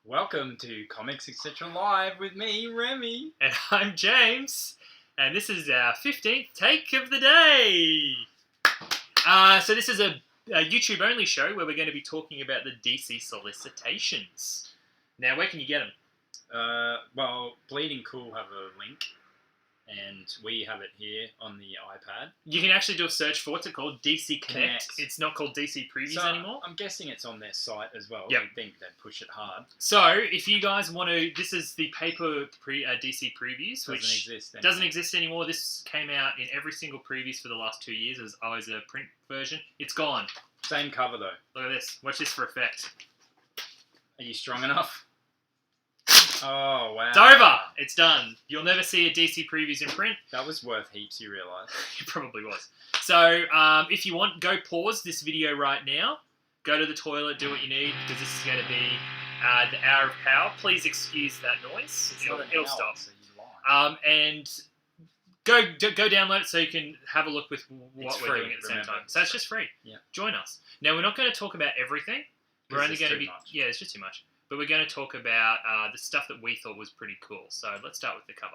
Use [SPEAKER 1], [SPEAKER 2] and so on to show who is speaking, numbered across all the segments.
[SPEAKER 1] Welcome to Comics Etc. Live with me, Remy.
[SPEAKER 2] And I'm James, and this is our 15th take of the day. So this is a YouTube-only show where we're going to be talking about the DC solicitations. Now, where can you get them?
[SPEAKER 1] Well, Bleeding Cool have a link, and we have it here on the iPad.
[SPEAKER 2] You can actually do a search for what's it called? DC Connect.
[SPEAKER 1] Connect.
[SPEAKER 2] It's not called DC Previews
[SPEAKER 1] So,
[SPEAKER 2] anymore.
[SPEAKER 1] I'm guessing it's on their site as well.
[SPEAKER 2] Yep.
[SPEAKER 1] You'd think they'd push it hard.
[SPEAKER 2] So, if you guys want to... This is the paper DC Previews, which doesn't exist anymore. This came out in every single previews for the last 2 years as always a print version. It's gone.
[SPEAKER 1] Same cover, though.
[SPEAKER 2] Look at this. Watch this for effect.
[SPEAKER 1] Are you strong enough? Oh, wow.
[SPEAKER 2] It's over. It's done. You'll never see a DC Previews in print.
[SPEAKER 1] That was worth heaps, you realise.
[SPEAKER 2] It probably was. So, if you want, go pause this video right now. Go to the toilet, do what you need, because this is going to be the hour of power. Please excuse that noise. It'll stop.
[SPEAKER 1] So you lie.
[SPEAKER 2] And go download it so you can have a look with what
[SPEAKER 1] It's
[SPEAKER 2] we're
[SPEAKER 1] free,
[SPEAKER 2] doing at the same
[SPEAKER 1] remember.
[SPEAKER 2] time. So it's just free.
[SPEAKER 1] Yeah.
[SPEAKER 2] Join us. Now, we're not going to talk about everything. We're only going to be...
[SPEAKER 1] Much.
[SPEAKER 2] Yeah, it's just too much. But we're going to talk about the stuff that we thought was pretty cool. So let's start with the cover.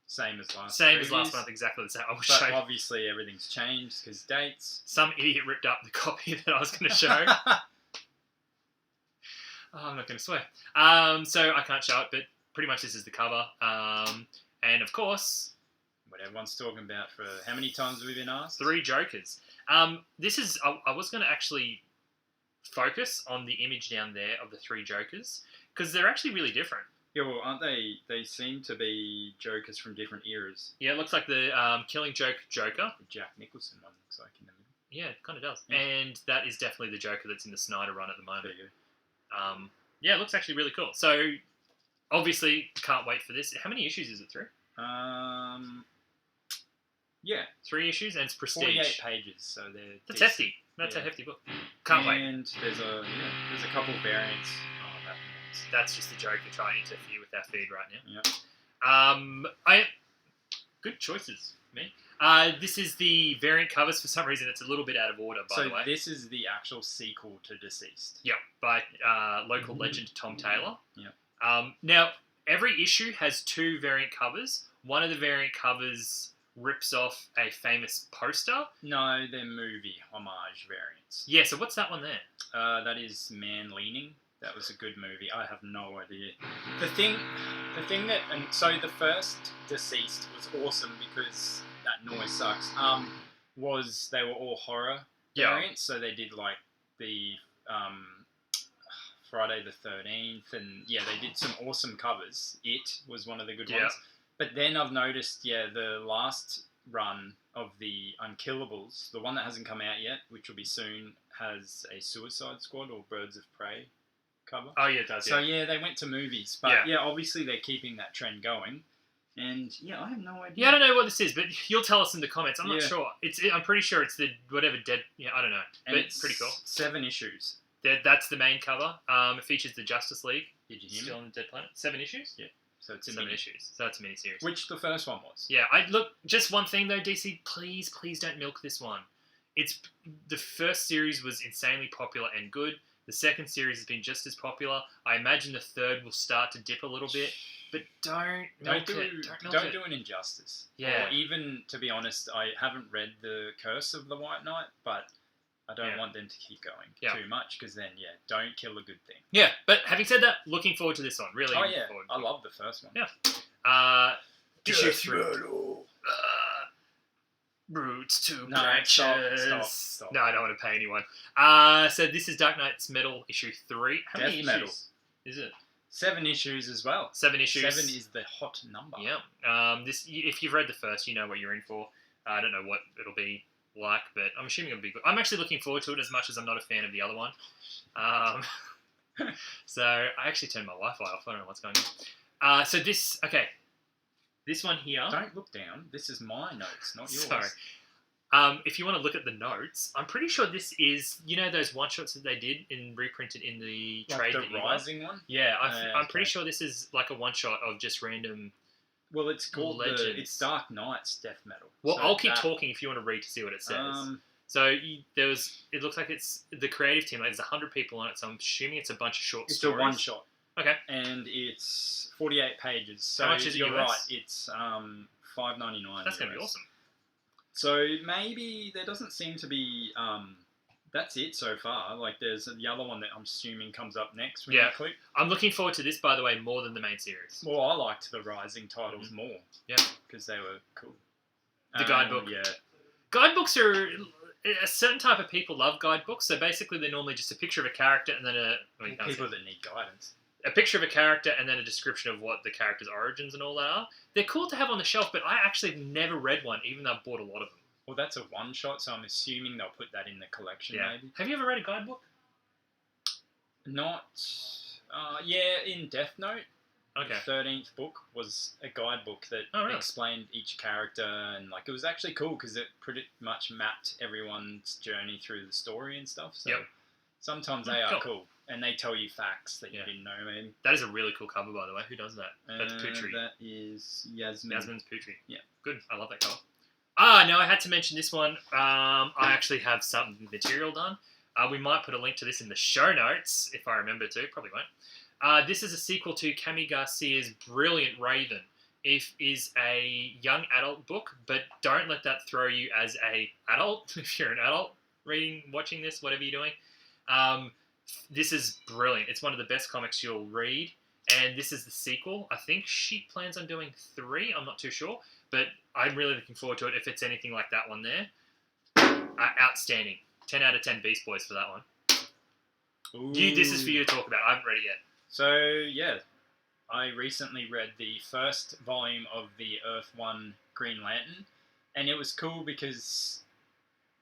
[SPEAKER 1] Same as last
[SPEAKER 2] Same as
[SPEAKER 1] previews,
[SPEAKER 2] last month, exactly the same. I will
[SPEAKER 1] But
[SPEAKER 2] show you.
[SPEAKER 1] obviously everything's changed because dates.
[SPEAKER 2] Some idiot ripped up the copy that I was going to show. I'm not going to swear. So I can't show it, but pretty much this is the cover. And of course...
[SPEAKER 1] What everyone's talking about for how many times have we been asked?
[SPEAKER 2] 3 Jokers. This is... I was going to actually focus on the image down there of the 3 Jokers, because they're actually really different.
[SPEAKER 1] Yeah, well, aren't they? They seem to be Jokers from different eras.
[SPEAKER 2] Yeah, it looks like the Killing Joke Joker.
[SPEAKER 1] The Jack Nicholson one looks like in the middle.
[SPEAKER 2] Yeah, it kind of does.
[SPEAKER 1] Yeah.
[SPEAKER 2] And that is definitely the Joker that's in the Snyder run at the moment.
[SPEAKER 1] There you go.
[SPEAKER 2] Yeah, it looks actually really cool. So, obviously, can't wait for this. How many issues is it through?
[SPEAKER 1] Yeah,
[SPEAKER 2] 3 issues, and it's prestige.
[SPEAKER 1] 48 pages, so they're
[SPEAKER 2] That's
[SPEAKER 1] decent.
[SPEAKER 2] hefty. That's a hefty book. Can't wait.
[SPEAKER 1] And there's a couple variants. Oh, that means.
[SPEAKER 2] That's just the Joker trying to interfere with our feed right now.
[SPEAKER 1] Yeah.
[SPEAKER 2] Good choices, me. This is the variant covers. For some reason, it's a little bit out of order, by the way.
[SPEAKER 1] So this is the actual sequel to Deceased.
[SPEAKER 2] Yep, by local legend Tom Taylor.
[SPEAKER 1] Yep.
[SPEAKER 2] Now, every issue has 2 variant covers. One of the variant covers rips off a famous poster.
[SPEAKER 1] No, they're movie homage variants.
[SPEAKER 2] Yeah, so what's that one there?
[SPEAKER 1] That is Man Leaning. That was a good movie. I have no idea. The thing that, and so the first Deceased was awesome because that noise sucks. Was they were all horror variants, so they did like the Friday the 13th, and yeah, they did some awesome covers. It was one of the good ones. But then I've noticed, the last run of the Unkillables, the one that hasn't come out yet, which will be soon, has a Suicide Squad or Birds of Prey cover.
[SPEAKER 2] Oh, yeah, it does,
[SPEAKER 1] So, they went to movies. But, obviously they're keeping that trend going. And, I have no idea.
[SPEAKER 2] Yeah, I don't know what this is, but you'll tell us in the comments. I'm not
[SPEAKER 1] Yeah.
[SPEAKER 2] sure. I'm pretty sure it's the whatever dead... Yeah, I don't know.
[SPEAKER 1] And
[SPEAKER 2] But it's pretty cool.
[SPEAKER 1] 7 issues.
[SPEAKER 2] That's the main cover. It features the Justice League.
[SPEAKER 1] Did you hear
[SPEAKER 2] Still
[SPEAKER 1] me?
[SPEAKER 2] on the Dead Planet. 7 issues?
[SPEAKER 1] Yeah. So it's a
[SPEAKER 2] 7
[SPEAKER 1] mini.
[SPEAKER 2] issues. So that's a mini-series.
[SPEAKER 1] Which the first one was.
[SPEAKER 2] Yeah, just one thing though, DC, please don't milk this one. The first series was insanely popular and good. The second series has been just as popular. I imagine the third will start to dip a little bit, but don't
[SPEAKER 1] do an injustice.
[SPEAKER 2] Yeah.
[SPEAKER 1] Or even, to be honest, I haven't read The Curse of the White Knight, but I don't want them to keep going too much, because then, don't kill a good thing.
[SPEAKER 2] Yeah, but having said that, looking forward to this one. Really looking forward to
[SPEAKER 1] I love the first one.
[SPEAKER 2] Yeah. Issue 3.
[SPEAKER 1] Metal.
[SPEAKER 2] Roots to
[SPEAKER 1] No,
[SPEAKER 2] branches.
[SPEAKER 1] stop.
[SPEAKER 2] No, I don't want to pay anyone. So this is Dark Knight's Metal, issue 3. How many
[SPEAKER 1] Death
[SPEAKER 2] issues
[SPEAKER 1] Metal.
[SPEAKER 2] is it?
[SPEAKER 1] 7 issues as well.
[SPEAKER 2] 7 issues.
[SPEAKER 1] 7 is the hot number.
[SPEAKER 2] Yeah. If you've read the first, you know what you're in for. I don't know what it'll be like, but I'm assuming it'll be good. I'm actually looking forward to it as much as I'm not a fan of the other one. So I actually turned my Wi-Fi off. I don't know what's going on. So this one here.
[SPEAKER 1] Don't look down. This is my notes, not yours.
[SPEAKER 2] Sorry. If you want to look at the notes, I'm pretty sure this is, those one-shots that they did and reprinted in the trade.
[SPEAKER 1] Like the Rising one?
[SPEAKER 2] Yeah, I'm pretty sure this is like a one-shot of just random...
[SPEAKER 1] Well, it's called
[SPEAKER 2] Legends.
[SPEAKER 1] it's Dark Knight's Death Metal.
[SPEAKER 2] Well,
[SPEAKER 1] So
[SPEAKER 2] I'll keep talking if you want to read to see what it says. So it looks like it's the creative team. Like there's 100 people on it, so I'm assuming it's a bunch of short
[SPEAKER 1] It's
[SPEAKER 2] stories.
[SPEAKER 1] a one shot.
[SPEAKER 2] Okay.
[SPEAKER 1] And it's 48 pages. So
[SPEAKER 2] how much is it
[SPEAKER 1] you're
[SPEAKER 2] US?
[SPEAKER 1] right. It's $5.99.
[SPEAKER 2] That's gonna be awesome.
[SPEAKER 1] So maybe there doesn't seem to be. That's it so far. Like there's the other one that I'm assuming comes up next. When you click.
[SPEAKER 2] I'm looking forward to this, by the way, more than the main series.
[SPEAKER 1] Well, I liked the Rising titles more.
[SPEAKER 2] Yeah,
[SPEAKER 1] because they were cool.
[SPEAKER 2] The guidebook.
[SPEAKER 1] Yeah.
[SPEAKER 2] Guidebooks are a certain type of people love guidebooks. So basically, they're normally just a picture of a character and then
[SPEAKER 1] people that need guidance.
[SPEAKER 2] A picture of a character and then a description of what the character's origins and all that are. They're cool to have on the shelf, but I actually have never read one, even though I've bought a lot of them.
[SPEAKER 1] Well, that's a one shot, so I'm assuming they'll put that in the collection. Maybe.
[SPEAKER 2] Have you ever read a guidebook?
[SPEAKER 1] Not. In Death Note.
[SPEAKER 2] Okay.
[SPEAKER 1] The 13th book was a guidebook that explained each character, and like it was actually cool because it pretty much mapped everyone's journey through the story and stuff. So sometimes they are cool, and they tell you facts that you didn't know. Maybe
[SPEAKER 2] that is a really cool cover, by the way. Who does that? That's Putri.
[SPEAKER 1] That is Yasmin.
[SPEAKER 2] Yasmin's Putri.
[SPEAKER 1] Yeah,
[SPEAKER 2] good. I love that cover. Now I had to mention this one. I actually have some material done. We might put a link to this in the show notes if I remember to. Probably won't. This is a sequel to Cami Garcia's brilliant Raven. It is a young adult book, but don't let that throw you as a adult. If you're an adult watching this, whatever you're doing, this is brilliant. It's one of the best comics you'll read, and this is the sequel. I think she plans on doing 3. I'm not too sure, but I'm really looking forward to it. If it's anything like that one there, outstanding. 10 out of 10 Beast Boys for that one. This is for you to talk about. I haven't read it yet.
[SPEAKER 1] So, yeah, I recently read the first volume of the Earth 1 Green Lantern, and it was cool because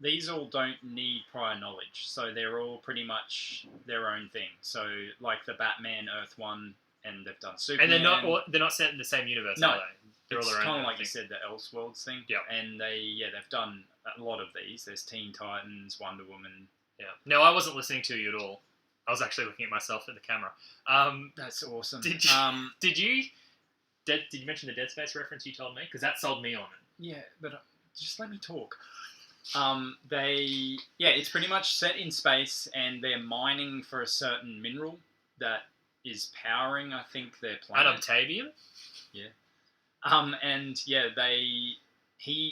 [SPEAKER 1] these all don't need prior knowledge, so they're all pretty much their own thing. So, like the Batman Earth 1, and they've done Superman.
[SPEAKER 2] And they're not set in the same universe, are they? They're
[SPEAKER 1] it's
[SPEAKER 2] all their own
[SPEAKER 1] kind of like
[SPEAKER 2] thing.
[SPEAKER 1] you said, the Elseworlds thing.
[SPEAKER 2] Yeah.
[SPEAKER 1] And they've done a lot of these. There's Teen Titans, Wonder Woman.
[SPEAKER 2] Yeah. No, I wasn't listening to you at all. I was actually looking at myself at the camera.
[SPEAKER 1] That's awesome.
[SPEAKER 2] Did you mention the Dead Space reference you told me? Because that sold me on it.
[SPEAKER 1] Yeah, but just let me talk. It's pretty much set in space, and they're mining for a certain mineral that is powering, I think, their planet.
[SPEAKER 2] Adaptavium?
[SPEAKER 1] Yeah.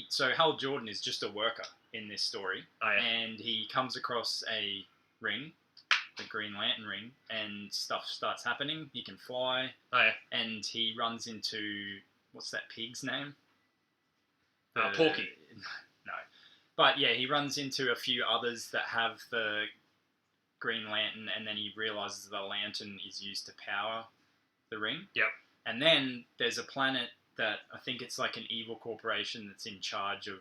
[SPEAKER 1] So Hal Jordan is just a worker in this story, and he comes across a ring, the Green Lantern ring, and stuff starts happening. He can fly, and he runs into, what's that pig's name?
[SPEAKER 2] Porky.
[SPEAKER 1] No, but yeah, he runs into a few others that have the Green Lantern, and then he realizes the lantern is used to power the ring.
[SPEAKER 2] Yep.
[SPEAKER 1] And then there's a planet that I think it's like an evil corporation that's in charge of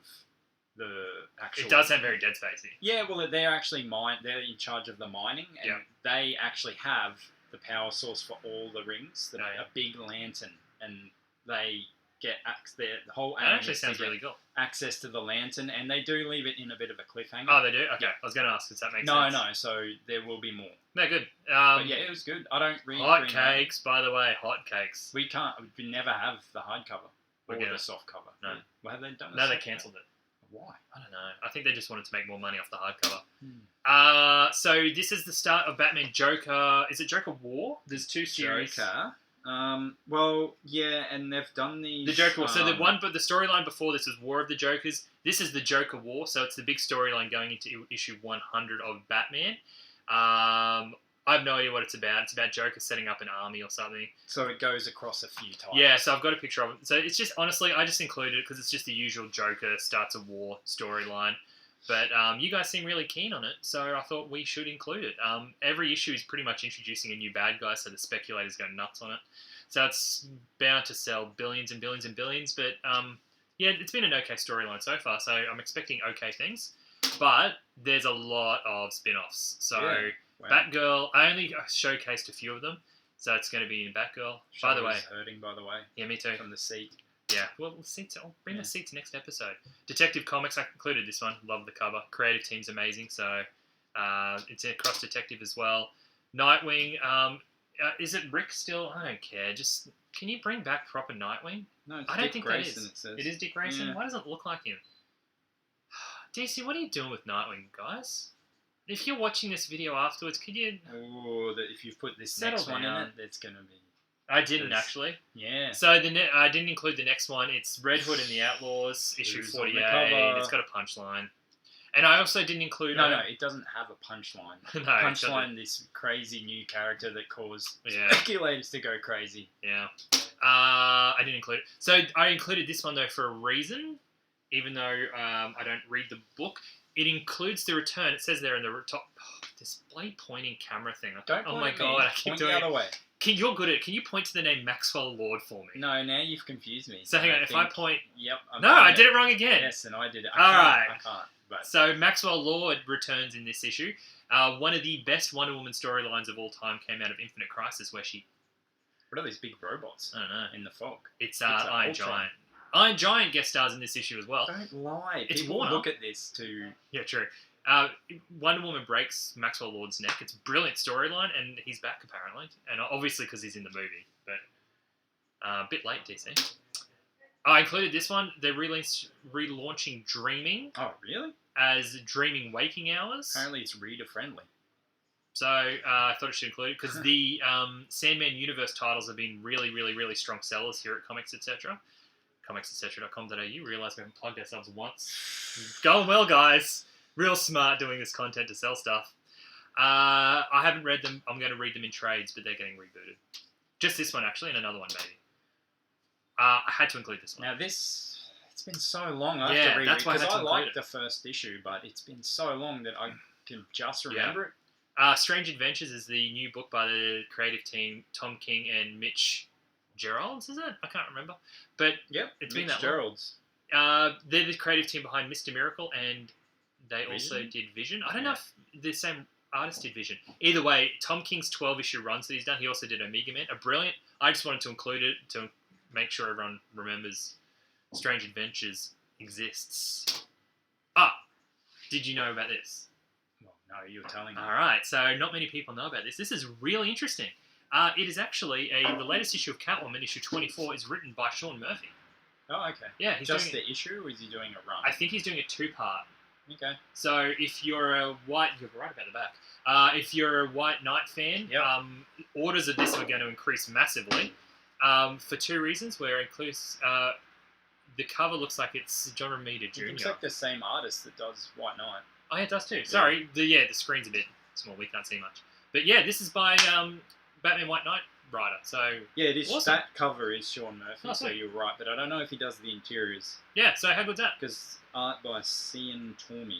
[SPEAKER 1] the actual...
[SPEAKER 2] It does sound very Dead Spacey.
[SPEAKER 1] Yeah, well, they're actually they're in charge of the mining, and they actually have the power source for all the rings, a big lantern, and they get the whole aim.
[SPEAKER 2] That actually sounds really cool.
[SPEAKER 1] Access to the lantern, and they do leave it in a bit of a cliffhanger.
[SPEAKER 2] Oh, they do? Okay, I was going to ask, does that make sense?
[SPEAKER 1] No, so there will be more.
[SPEAKER 2] No, good.
[SPEAKER 1] But yeah, it was good. I don't read
[SPEAKER 2] hot cakes, by the way, hot cakes.
[SPEAKER 1] We never have the hardcover or the soft cover.
[SPEAKER 2] No.
[SPEAKER 1] Well, have they done?
[SPEAKER 2] No, they cancelled it.
[SPEAKER 1] Why?
[SPEAKER 2] I don't know. I think they just wanted to make more money off the hardcover. So this is the start of Batman Joker. Is it Joker War? There's 2 series.
[SPEAKER 1] Joker. Well, yeah, and they've done these...
[SPEAKER 2] The Joker War. So the storyline before this was War of the Jokers. This is the Joker War, so it's the big storyline going into issue 100 of Batman. I have no idea what it's about. It's about Joker setting up an army or something.
[SPEAKER 1] So it goes across a few times.
[SPEAKER 2] Yeah, so I've got a picture of it. So it's just, honestly, I just included it because it's just the usual Joker starts a war storyline. But you guys seem really keen on it, so I thought we should include it. Every issue is pretty much introducing a new bad guy, so the speculators go nuts on it. So it's bound to sell billions and billions and billions. But yeah, it's been an okay storyline so far, so I'm expecting okay things. But there's a lot of spin-offs. So wow. Batgirl, I only showcased a few of them, so it's going to be in Batgirl. By the way,
[SPEAKER 1] hurting. By the way,
[SPEAKER 2] yeah, me too.
[SPEAKER 1] From the seat.
[SPEAKER 2] Yeah, well, seats. I'll bring the seats next episode. Detective Comics, I concluded this one. Love the cover. Creative team's amazing, so it's across Detective as well. Nightwing, is it Rick still? I don't care. Just can you bring back proper Nightwing?
[SPEAKER 1] No, it's
[SPEAKER 2] I don't
[SPEAKER 1] Dick
[SPEAKER 2] think
[SPEAKER 1] Grayson,
[SPEAKER 2] that is.
[SPEAKER 1] It says.
[SPEAKER 2] It is Dick Grayson.
[SPEAKER 1] Yeah.
[SPEAKER 2] Why doesn't it look like him? DC, what are you doing with Nightwing, guys? If you're watching this video afterwards, could you...
[SPEAKER 1] Oh, if you've put this
[SPEAKER 2] Settle
[SPEAKER 1] next one in
[SPEAKER 2] down.
[SPEAKER 1] it, it's going to be...
[SPEAKER 2] I didn't, actually.
[SPEAKER 1] Yeah.
[SPEAKER 2] So I didn't include the next one. It's Red Hood and the Outlaws, issue
[SPEAKER 1] Who's on the
[SPEAKER 2] 48.
[SPEAKER 1] cover?
[SPEAKER 2] It's got a punchline. And I also didn't include...
[SPEAKER 1] No, it doesn't have a punchline.
[SPEAKER 2] No,
[SPEAKER 1] Punchline, this crazy new character that caused speculators to go crazy.
[SPEAKER 2] Yeah. I didn't include it. So I included this one, though, for a reason, even though I don't read the book. It includes the return. It says there in the top... display pointing camera thing.
[SPEAKER 1] Don't
[SPEAKER 2] oh
[SPEAKER 1] point
[SPEAKER 2] my
[SPEAKER 1] at
[SPEAKER 2] god,
[SPEAKER 1] me.
[SPEAKER 2] I keep
[SPEAKER 1] Point
[SPEAKER 2] doing
[SPEAKER 1] the
[SPEAKER 2] it.
[SPEAKER 1] other way.
[SPEAKER 2] You're good at it. Can you point to the name Maxwell Lord for me?
[SPEAKER 1] No, now you've confused me.
[SPEAKER 2] So hang on, if I point...
[SPEAKER 1] Yep.
[SPEAKER 2] No, I did it wrong again.
[SPEAKER 1] Yes, and I did it.
[SPEAKER 2] Alright.
[SPEAKER 1] I can't. But...
[SPEAKER 2] So Maxwell Lord returns in this issue. One of the best Wonder Woman storylines of all time came out of Infinite Crisis, where she...
[SPEAKER 1] What are these big robots?
[SPEAKER 2] I don't know.
[SPEAKER 1] In the fog.
[SPEAKER 2] It's
[SPEAKER 1] Ultron.
[SPEAKER 2] Iron Giant. Iron Giant guest stars in this issue as well.
[SPEAKER 1] Don't lie.
[SPEAKER 2] It's
[SPEAKER 1] People
[SPEAKER 2] Warner.
[SPEAKER 1] look at this too.
[SPEAKER 2] Yeah, true. Wonder Woman breaks Maxwell Lord's neck. It's a brilliant storyline, and he's back apparently, and obviously because he's in the movie. But a bit late, DC. I included this one. They're relaunching Dreaming
[SPEAKER 1] Oh, really?
[SPEAKER 2] as Dreaming Waking Hours.
[SPEAKER 1] Apparently it's reader friendly.
[SPEAKER 2] So I thought I should include it because the Sandman Universe titles have been really, really, really strong sellers here at Comics Etc. ComicsEtc.com.au. Realise we haven't plugged ourselves once. Going well, guys. Real smart doing this content to sell stuff. I haven't read them. I'm going to read them in trades, but they're getting rebooted. Just this one, actually, and another one, maybe. I had to include this one.
[SPEAKER 1] Now this, it's been so long. I have
[SPEAKER 2] Yeah,
[SPEAKER 1] to reread
[SPEAKER 2] that's why I
[SPEAKER 1] because
[SPEAKER 2] had to
[SPEAKER 1] I
[SPEAKER 2] include
[SPEAKER 1] liked
[SPEAKER 2] it.
[SPEAKER 1] the first issue, but it's been so long that I can just remember it.
[SPEAKER 2] Strange Adventures is the new book by the creative team, Tom King and Mitch Geralds, is it? I can't remember. But
[SPEAKER 1] Yep,
[SPEAKER 2] it's been
[SPEAKER 1] Mitch
[SPEAKER 2] that long.
[SPEAKER 1] Geralds.
[SPEAKER 2] They're the creative team behind Mr. Miracle, and they also
[SPEAKER 1] Vision?
[SPEAKER 2] did Vision. I don't know if the same artist did Vision. Either way, Tom King's 12-issue runs that he's done. He also did Omega Man. Brilliant. I just wanted to include it to make sure everyone remembers Strange Adventures exists. Did you know about this?
[SPEAKER 1] Well, no, you were telling me.
[SPEAKER 2] Alright, so not many people know about this. This is really interesting. It is actually the latest issue of Catwoman, issue 24, is written by Sean Murphy.
[SPEAKER 1] Oh, okay.
[SPEAKER 2] Yeah, he's
[SPEAKER 1] Just
[SPEAKER 2] doing
[SPEAKER 1] the issue, or is he doing a run?
[SPEAKER 2] I think he's doing a 2-part.
[SPEAKER 1] Okay.
[SPEAKER 2] So if you're a white, you're right about the back. If you're a White Knight fan,
[SPEAKER 1] Yep.
[SPEAKER 2] Orders of this are going to increase massively for 2 reasons. Where it includes the cover looks like it's John Romita Jr.
[SPEAKER 1] It looks like the same artist that does White Knight.
[SPEAKER 2] Oh, yeah, it does too. Sorry, the screen's a bit small. We can't see much. But yeah, this is by Batman White Knight writer. So
[SPEAKER 1] Yeah, it is.
[SPEAKER 2] Awesome.
[SPEAKER 1] That cover is Sean Murphy,
[SPEAKER 2] Oh,
[SPEAKER 1] so
[SPEAKER 2] sweet.
[SPEAKER 1] you're right. But I don't know if he does the interiors
[SPEAKER 2] yeah, so how good's that?
[SPEAKER 1] because art by Cian Tormey.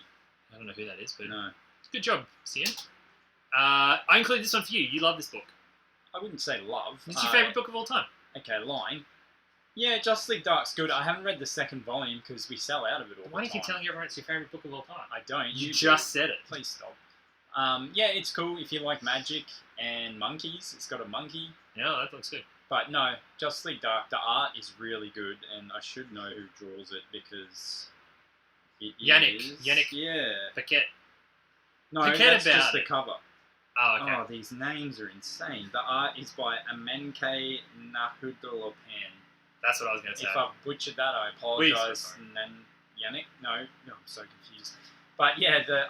[SPEAKER 2] I don't know who that is, but
[SPEAKER 1] No,
[SPEAKER 2] good job, Cian. I included this one for you. You love this book.
[SPEAKER 1] I wouldn't say love.
[SPEAKER 2] It's your favourite book of all time.
[SPEAKER 1] Okay, line. Yeah, Justice League Dark's good. I haven't read the second volume because we sell out of it all
[SPEAKER 2] Why do
[SPEAKER 1] the
[SPEAKER 2] you keep
[SPEAKER 1] time.
[SPEAKER 2] telling everyone it's your favourite book of all time?
[SPEAKER 1] I don't.
[SPEAKER 2] You
[SPEAKER 1] do.
[SPEAKER 2] just said it.
[SPEAKER 1] Please stop. Yeah, it's cool if you like magic and monkeys. It's got a monkey.
[SPEAKER 2] Yeah, that looks good.
[SPEAKER 1] But no, Justice League Dark, the art is really good, and I should know who draws it because it
[SPEAKER 2] Yannick.
[SPEAKER 1] is...
[SPEAKER 2] Yannick.
[SPEAKER 1] Yeah.
[SPEAKER 2] Paquette.
[SPEAKER 1] No,
[SPEAKER 2] Forget
[SPEAKER 1] that's
[SPEAKER 2] about
[SPEAKER 1] just the
[SPEAKER 2] it.
[SPEAKER 1] cover.
[SPEAKER 2] Oh, okay.
[SPEAKER 1] Oh, these names are insane. The art is by Amenke Nahudolopan.
[SPEAKER 2] That's what I was going to say.
[SPEAKER 1] If I've butchered that, I
[SPEAKER 2] We're so
[SPEAKER 1] apologise.
[SPEAKER 2] sorry.
[SPEAKER 1] And then Yannick? No, I'm so confused. But yeah, the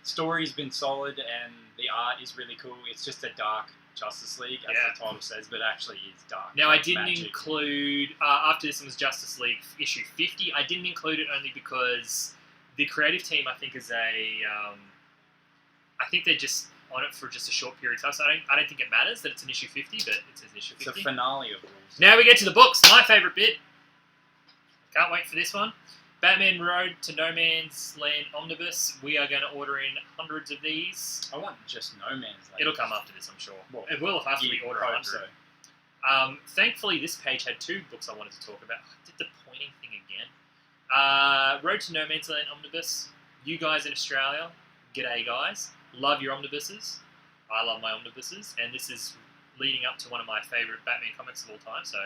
[SPEAKER 1] story's been solid and the art is really cool. It's just a dark Justice League, as
[SPEAKER 2] Yeah.
[SPEAKER 1] the title says, but actually it's dark.
[SPEAKER 2] Now, I
[SPEAKER 1] Like
[SPEAKER 2] didn't
[SPEAKER 1] magic.
[SPEAKER 2] include, after this one was Justice League issue 50, I didn't include it only because the creative team, I think, is I think they're just on it for just a short period of time, so I don't think it matters that it's an issue 50, but it says an issue
[SPEAKER 1] It's
[SPEAKER 2] 50.
[SPEAKER 1] a finale of Rules.
[SPEAKER 2] Now we get to the books, my favourite bit. Can't wait for this one. Batman Road to No Man's Land Omnibus. We are going to order in hundreds of these.
[SPEAKER 1] I want just No Man's Land.
[SPEAKER 2] It'll come after this, I'm sure.
[SPEAKER 1] Well,
[SPEAKER 2] It will after we
[SPEAKER 1] You
[SPEAKER 2] order
[SPEAKER 1] hope
[SPEAKER 2] 100.
[SPEAKER 1] so.
[SPEAKER 2] Thankfully, this page had 2 books I wanted to talk about. I did the pointing thing again. Road to No Man's Land Omnibus. You guys in Australia, g'day guys. Love your omnibuses. I love my omnibuses. And this is leading up to one of my favourite Batman comics of all time, so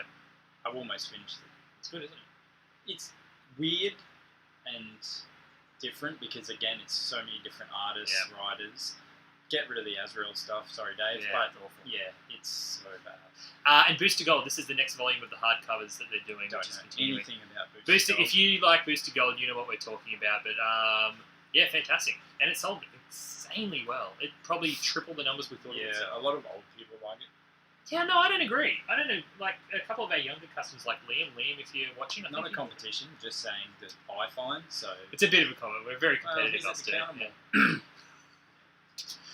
[SPEAKER 1] I've almost finished it.
[SPEAKER 2] it's good, isn't it?
[SPEAKER 1] It's weird and different because, again, it's so many different artists, writers. get rid of the Azrael stuff. Sorry, Dave,
[SPEAKER 2] Yeah,
[SPEAKER 1] but
[SPEAKER 2] it's awful.
[SPEAKER 1] yeah, it's so bad.
[SPEAKER 2] And Booster Gold. This is the next volume of the hardcovers that they're doing,
[SPEAKER 1] Don't
[SPEAKER 2] which is
[SPEAKER 1] know
[SPEAKER 2] continuing.
[SPEAKER 1] anything about Booster
[SPEAKER 2] Booster,
[SPEAKER 1] Gold.
[SPEAKER 2] if you like Booster Gold, you know what we're talking about. But yeah, fantastic, and it sold insanely well. It probably tripled the numbers we thought it would.
[SPEAKER 1] Yeah, a lot of old people like it.
[SPEAKER 2] Yeah, no, I don't agree. I don't know. Like a couple of our younger customers, like Liam, if you're watching, I
[SPEAKER 1] Not a
[SPEAKER 2] think
[SPEAKER 1] competition, just saying that I find so.
[SPEAKER 2] it's a bit of a comment. We're very competitive.
[SPEAKER 1] He's
[SPEAKER 2] us two.
[SPEAKER 1] accountable.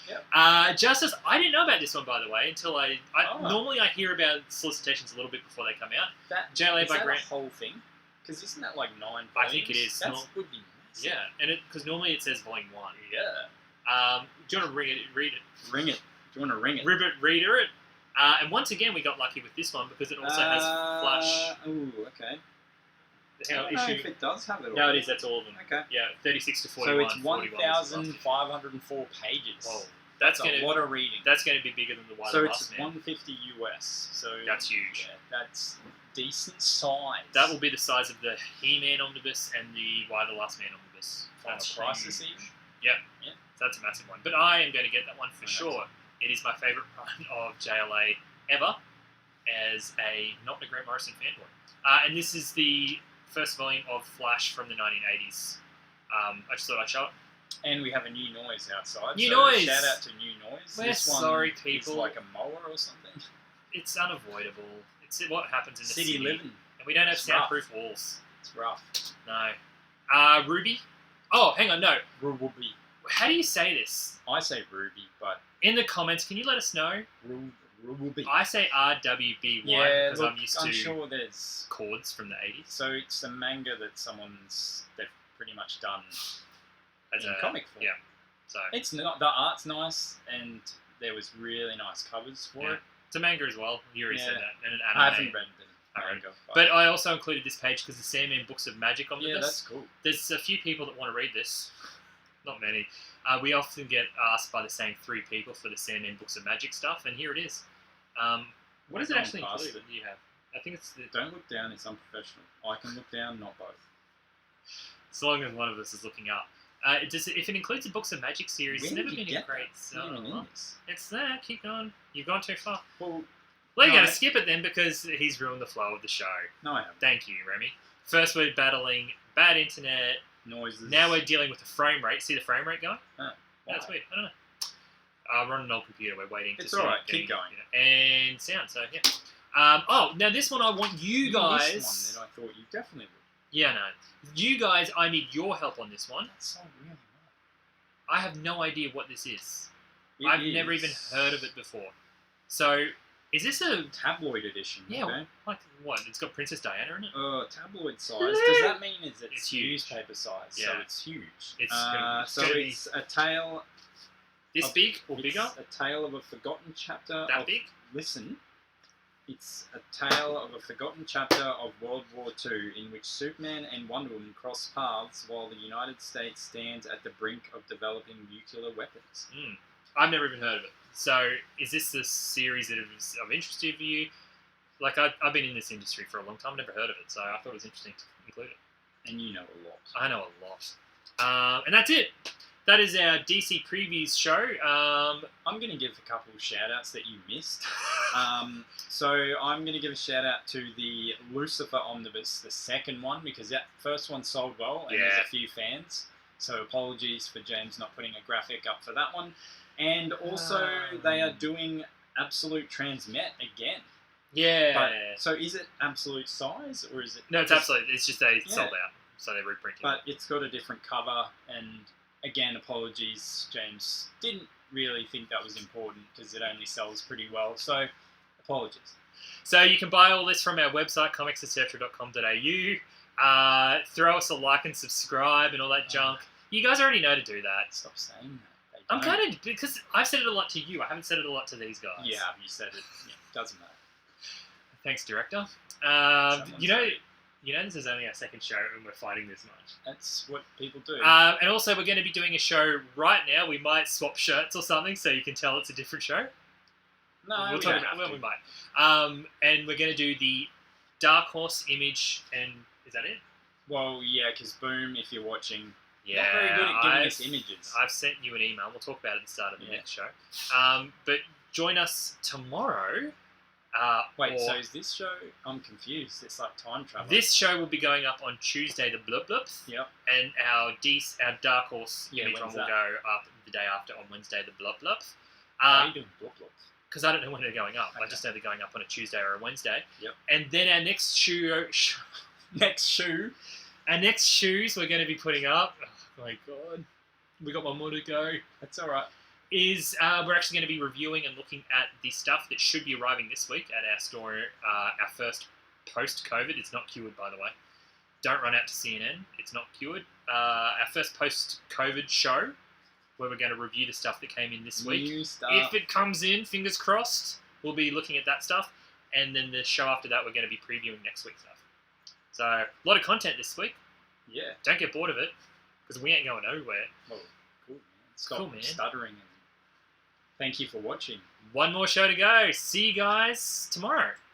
[SPEAKER 2] Yeah.
[SPEAKER 1] Yep.
[SPEAKER 2] Justice, I didn't know about this one, by the way, until I
[SPEAKER 1] Oh.
[SPEAKER 2] normally I hear about solicitations a little bit before they come out.
[SPEAKER 1] That
[SPEAKER 2] JLA
[SPEAKER 1] is
[SPEAKER 2] by
[SPEAKER 1] that
[SPEAKER 2] Grant.
[SPEAKER 1] a whole thing? Because isn't that like 9 volumes?
[SPEAKER 2] I think it is.
[SPEAKER 1] That
[SPEAKER 2] Small.
[SPEAKER 1] would be massive.
[SPEAKER 2] Yeah, and because normally it says volume 1.
[SPEAKER 1] Yeah.
[SPEAKER 2] Do you want to read it?
[SPEAKER 1] Ring it. Do you want to ring it?
[SPEAKER 2] Ribbit reader it. And once again, we got lucky with this one because it also has flash.
[SPEAKER 1] Ooh, okay.
[SPEAKER 2] Hang
[SPEAKER 1] I
[SPEAKER 2] on,
[SPEAKER 1] don't know
[SPEAKER 2] issue.
[SPEAKER 1] if it does have it all.
[SPEAKER 2] No, it is. That's all of them.
[SPEAKER 1] Okay.
[SPEAKER 2] Yeah, 36 to
[SPEAKER 1] So
[SPEAKER 2] 41.
[SPEAKER 1] it's
[SPEAKER 2] 41 is the last one.
[SPEAKER 1] 1,504 pages.
[SPEAKER 2] Whoa,
[SPEAKER 1] That's
[SPEAKER 2] that's
[SPEAKER 1] a
[SPEAKER 2] gonna
[SPEAKER 1] lot of reading.
[SPEAKER 2] that's gonna be bigger than the Why
[SPEAKER 1] So
[SPEAKER 2] the
[SPEAKER 1] it's
[SPEAKER 2] Last Man.
[SPEAKER 1] 150 US. So
[SPEAKER 2] That's huge.
[SPEAKER 1] Yeah, that's decent size.
[SPEAKER 2] That will be the size of the He-Man Omnibus and the Why the Last Man Omnibus.
[SPEAKER 1] Final
[SPEAKER 2] That's
[SPEAKER 1] Crisis
[SPEAKER 2] huge.
[SPEAKER 1] even.
[SPEAKER 2] Yep.
[SPEAKER 1] Yeah.
[SPEAKER 2] So that's a massive one. But I am going to get that one for
[SPEAKER 1] Nice.
[SPEAKER 2] sure. It is my favourite run of JLA ever as a not a Grant Morrison fanboy. And this is the first volume of Flash from the 1980s. I just thought I'd show it.
[SPEAKER 1] And we have a new noise outside.
[SPEAKER 2] New
[SPEAKER 1] so
[SPEAKER 2] noise!
[SPEAKER 1] Shout out to New Noise.
[SPEAKER 2] We're
[SPEAKER 1] This one
[SPEAKER 2] sorry,
[SPEAKER 1] is
[SPEAKER 2] people.
[SPEAKER 1] like a mower or something.
[SPEAKER 2] It's unavoidable. It's what happens in the
[SPEAKER 1] City living.
[SPEAKER 2] And we don't have
[SPEAKER 1] It's rough.
[SPEAKER 2] soundproof walls.
[SPEAKER 1] It's rough.
[SPEAKER 2] No. Ruby? Oh, hang on, no.
[SPEAKER 1] Ruby.
[SPEAKER 2] How do you say this?
[SPEAKER 1] I say Ruby, but
[SPEAKER 2] In the comments, can you let us know?
[SPEAKER 1] Ruby.
[SPEAKER 2] I say RWBY
[SPEAKER 1] Yeah,
[SPEAKER 2] because
[SPEAKER 1] look,
[SPEAKER 2] I'm used
[SPEAKER 1] I'm
[SPEAKER 2] to
[SPEAKER 1] sure there's.
[SPEAKER 2] chords from the 80s.
[SPEAKER 1] So it's a manga that they've pretty much done
[SPEAKER 2] As
[SPEAKER 1] in
[SPEAKER 2] a
[SPEAKER 1] comic form.
[SPEAKER 2] yeah. So
[SPEAKER 1] It's not, the art's nice, and there was really nice covers for
[SPEAKER 2] Yeah.
[SPEAKER 1] it.
[SPEAKER 2] it's a manga as well. You already said
[SPEAKER 1] Yeah.
[SPEAKER 2] that. And an anime.
[SPEAKER 1] I haven't read the
[SPEAKER 2] I read
[SPEAKER 1] manga,
[SPEAKER 2] But I also included this page because the Sandman Books of Magic
[SPEAKER 1] yeah,
[SPEAKER 2] Omnibus.
[SPEAKER 1] that's cool.
[SPEAKER 2] There's a few people that want to read this. Not many. We often get asked by the same 3 people for the Sandman Books of Magic stuff, and here it is. What does it
[SPEAKER 1] I've
[SPEAKER 2] actually
[SPEAKER 1] gone past
[SPEAKER 2] include? You have. I think it's the,
[SPEAKER 1] Don't look down, it's unprofessional. I can look down, not both.
[SPEAKER 2] as long as one of us is looking up. If it includes the Books of Magic series, it's
[SPEAKER 1] When
[SPEAKER 2] never
[SPEAKER 1] did you
[SPEAKER 2] been a
[SPEAKER 1] get
[SPEAKER 2] great
[SPEAKER 1] Not even in
[SPEAKER 2] seller.
[SPEAKER 1] this.
[SPEAKER 2] It's there. Keep going. You've gone too far.
[SPEAKER 1] Well,
[SPEAKER 2] Well, you
[SPEAKER 1] No,
[SPEAKER 2] got to
[SPEAKER 1] I-
[SPEAKER 2] skip it then because he's ruined the flow of the show.
[SPEAKER 1] no, I haven't.
[SPEAKER 2] Thank you, Remy. First, we're battling bad internet.
[SPEAKER 1] Noises.
[SPEAKER 2] Now we're dealing with the frame rate. See the frame rate going?
[SPEAKER 1] Why?
[SPEAKER 2] That's weird. I don't know. We're on an old computer. We're waiting.
[SPEAKER 1] It's
[SPEAKER 2] to see
[SPEAKER 1] alright,
[SPEAKER 2] it
[SPEAKER 1] keep
[SPEAKER 2] getting-
[SPEAKER 1] going.
[SPEAKER 2] And sound. So yeah. Now this one I want you
[SPEAKER 1] You
[SPEAKER 2] guys.
[SPEAKER 1] missed one that I thought you definitely would.
[SPEAKER 2] Yeah, no. You guys, I need your help on this one.
[SPEAKER 1] That's so really
[SPEAKER 2] I have no idea what this is.
[SPEAKER 1] well.
[SPEAKER 2] I've never even heard of it before. So, is this a
[SPEAKER 1] Tabloid edition.
[SPEAKER 2] Yeah,
[SPEAKER 1] Okay.
[SPEAKER 2] like what? It's got Princess Diana in it.
[SPEAKER 1] Tabloid size. Does that mean it's
[SPEAKER 2] It's huge.
[SPEAKER 1] newspaper size? So
[SPEAKER 2] Yeah.
[SPEAKER 1] it's huge.
[SPEAKER 2] It's
[SPEAKER 1] so
[SPEAKER 2] gonna be-
[SPEAKER 1] it's a tale.
[SPEAKER 2] This
[SPEAKER 1] Of-
[SPEAKER 2] big or
[SPEAKER 1] It's
[SPEAKER 2] bigger?
[SPEAKER 1] a tale of a forgotten chapter.
[SPEAKER 2] That
[SPEAKER 1] of,
[SPEAKER 2] big?
[SPEAKER 1] Listen. It's a tale of a forgotten chapter of World War II in which Superman and Wonder Woman cross paths while the United States stands at the brink of developing nuclear weapons.
[SPEAKER 2] I've never even heard of it. So, is this the series that is of interest to you? Like, I've been in this industry for a long time, never heard of it, so I thought it was interesting to include it.
[SPEAKER 1] And you know a lot.
[SPEAKER 2] I know a lot. And that's it. That is our DC Previews show.
[SPEAKER 1] I'm going to give a couple of shout-outs that you missed. So I'm going to give a shout-out to the Lucifer Omnibus, the second one, because that first one sold well, and there's
[SPEAKER 2] Yeah.
[SPEAKER 1] a few fans. So apologies for James not putting a graphic up for that one. And also, they are doing Absolute Transmet again.
[SPEAKER 2] Yeah.
[SPEAKER 1] But, so is it absolute size, or is it...
[SPEAKER 2] No, it's
[SPEAKER 1] just-
[SPEAKER 2] absolute. It's just they
[SPEAKER 1] Yeah.
[SPEAKER 2] sold out, so they're reprinting.
[SPEAKER 1] But it's got a different cover, and again, apologies, James didn't really think that was important because it only sells pretty well, so apologies.
[SPEAKER 2] So you can buy all this from our website, comicsetcetera.com.au. Throw us a like and subscribe and all that junk. You guys already know to do that.
[SPEAKER 1] Stop saying that. They
[SPEAKER 2] I'm
[SPEAKER 1] don't.
[SPEAKER 2] kind of, because I've said it a lot to you. I haven't said it a lot to these guys.
[SPEAKER 1] Yeah, you said it. Yeah, doesn't matter.
[SPEAKER 2] Thanks, director.
[SPEAKER 1] Someone
[SPEAKER 2] You know,
[SPEAKER 1] said it.
[SPEAKER 2] this is only our second show and we're fighting this much.
[SPEAKER 1] That's what people do.
[SPEAKER 2] And also, we're going to be doing a show right now. We might swap shirts or something so you can tell it's a different show.
[SPEAKER 1] no,
[SPEAKER 2] We'll
[SPEAKER 1] we
[SPEAKER 2] talk
[SPEAKER 1] don't
[SPEAKER 2] about
[SPEAKER 1] have
[SPEAKER 2] well,
[SPEAKER 1] to.
[SPEAKER 2] we might. And we're going to do the Dark Horse Image, and is that it?
[SPEAKER 1] Well, yeah, because Boom, if you're watching,
[SPEAKER 2] Yeah,
[SPEAKER 1] Not very good at giving us images.
[SPEAKER 2] I've sent you an email. We'll talk about it at the start of the
[SPEAKER 1] Yeah.
[SPEAKER 2] next show. But join us tomorrow.
[SPEAKER 1] Wait, so is this show? I'm confused. It's like time travel.
[SPEAKER 2] This show will be going up on Tuesday, the Blub Blubs.
[SPEAKER 1] Yep.
[SPEAKER 2] And our Dark Horse image one
[SPEAKER 1] when's
[SPEAKER 2] will
[SPEAKER 1] that?
[SPEAKER 2] go up the day after on Wednesday, the Blub Blubs.
[SPEAKER 1] Why are you doing blop blops?
[SPEAKER 2] Because I don't know when they're going up. I
[SPEAKER 1] Okay.
[SPEAKER 2] just know they're going up on a Tuesday or a Wednesday.
[SPEAKER 1] Yep.
[SPEAKER 2] And then our next our next shoes we're going to be putting up. Oh my god, we got one more to go.
[SPEAKER 1] That's all right.
[SPEAKER 2] Is we're actually going to be reviewing and looking at the stuff that should be arriving this week at our store. Our first post-COVID. It's not cured, by the way. Don't run out to CNN. It's not cured. Our first post-COVID show where we're going to review the stuff that came in this week.
[SPEAKER 1] New stuff.
[SPEAKER 2] If it comes in, fingers crossed, we'll be looking at that stuff. And then the show after that, we're going to be previewing next week's stuff. So, a lot of content this week.
[SPEAKER 1] Yeah.
[SPEAKER 2] Don't get bored of it, because we ain't going nowhere.
[SPEAKER 1] Well, cool, man. Stop
[SPEAKER 2] Cool, man.
[SPEAKER 1] stuttering. And thank you for watching.
[SPEAKER 2] One more show to go. See you guys tomorrow.